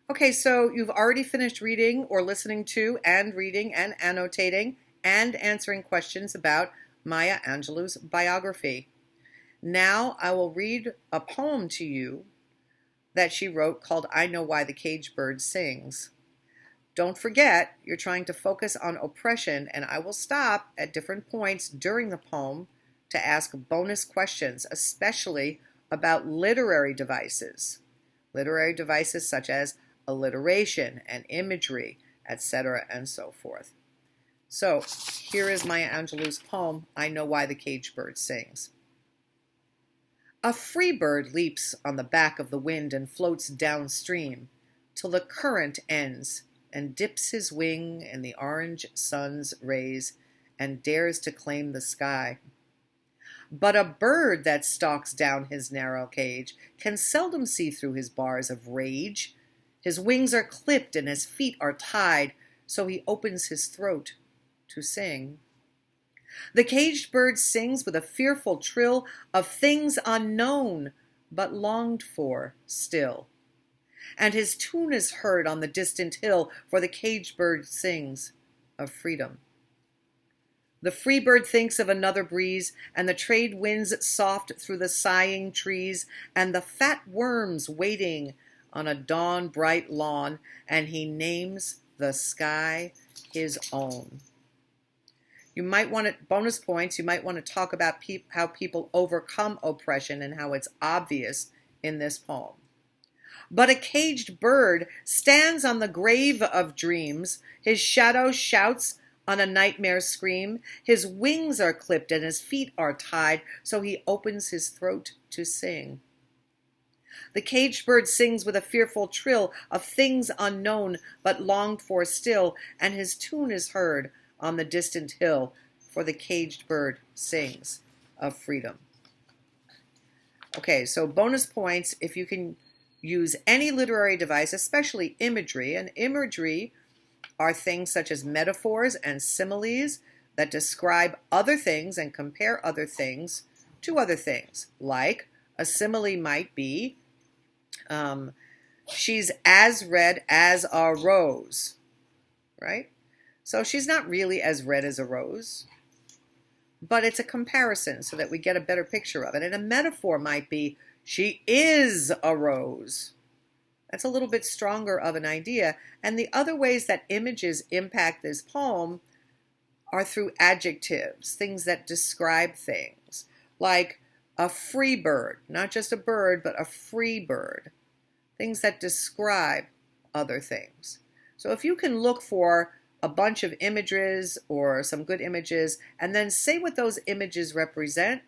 Okay, so you've already finished reading or listening to and reading and annotating and answering questions about Maya Angelou's biography. Now I will read a poem to you that she wrote called I Know Why the Caged Bird Sings. Don't forget, you're trying to focus on oppression, and I will stop at different points during the poem to ask bonus questions, especially about literary devices. Literary devices such as alliteration and imagery, etc., and so forth. So, here is Maya Angelou's poem, I Know Why the Caged Bird Sings. A free bird leaps on the back of the wind and floats downstream till the current ends and dips his wing in the orange sun's rays and dares to claim the sky. But a bird that stalks down his narrow cage can seldom see through his bars of rage. His wings are clipped and his feet are tied, so he opens his throat to sing. The caged bird sings with a fearful trill of things unknown, but longed for still. And his tune is heard on the distant hill, for the caged bird sings of freedom. The free bird thinks of another breeze, and the trade winds soft through the sighing trees, and the fat worms waiting on a dawn-bright lawn, and he names the sky his own. You might want to, bonus points, you might want to talk about how people overcome oppression and how it's obvious in this poem. But a caged bird stands on the grave of dreams. His shadow shouts on a nightmare scream. His wings are clipped and his feet are tied, so he opens his throat to sing. The caged bird sings with a fearful trill of things unknown but longed for still, and his tune is heard on the distant hill, for the caged bird sings of freedom. Okay, so bonus points if you can use any literary device, especially imagery. And imagery are things such as metaphors and similes that describe other things and compare other things to other things. Like a simile might be, she's as red as a rose, right? So she's not really as red as a rose, but it's a comparison so that we get a better picture of it. And a metaphor might be, she is a rose. That's a little bit stronger of an idea. And the other ways that images impact this poem are through adjectives, things that describe things, like a free bird, not just a bird, but a free bird, things that describe other things. So if you can look for a bunch of images or some good images and then say what those images represent,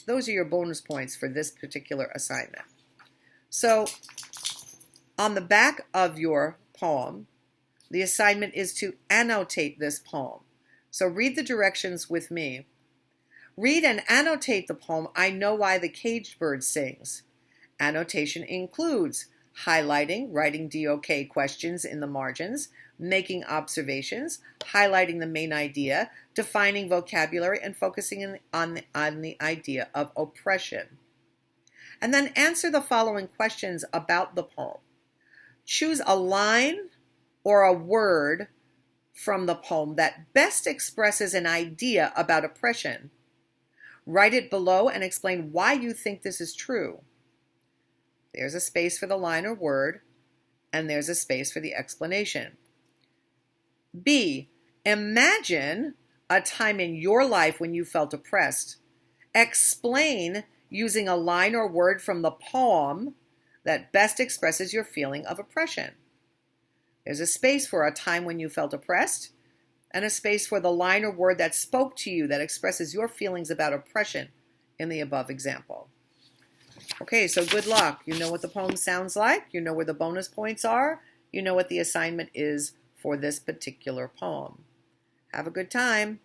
those are your bonus points for this particular assignment. So on the back of your poem, the assignment is to annotate this poem. So read the directions with me. Read and annotate the poem, I Know Why the Caged Bird Sings. Annotation includes highlighting, writing DOK questions in the margins, making observations, highlighting the main idea, defining vocabulary, and focusing on the idea of oppression. And then answer the following questions about the poem. Choose a line or a word from the poem that best expresses an idea about oppression. Write it below and explain why you think this is true. There's a space for the line or word, and there's a space for the explanation. B, imagine a time in your life when you felt oppressed. Explain using a line or word from the poem that best expresses your feeling of oppression. There's a space for a time when you felt oppressed, and a space for the line or word that spoke to you that expresses your feelings about oppression in the above example. Okay, so good luck. You know what the poem sounds like. You know where the bonus points are. You know what the assignment is for this particular poem. Have a good time.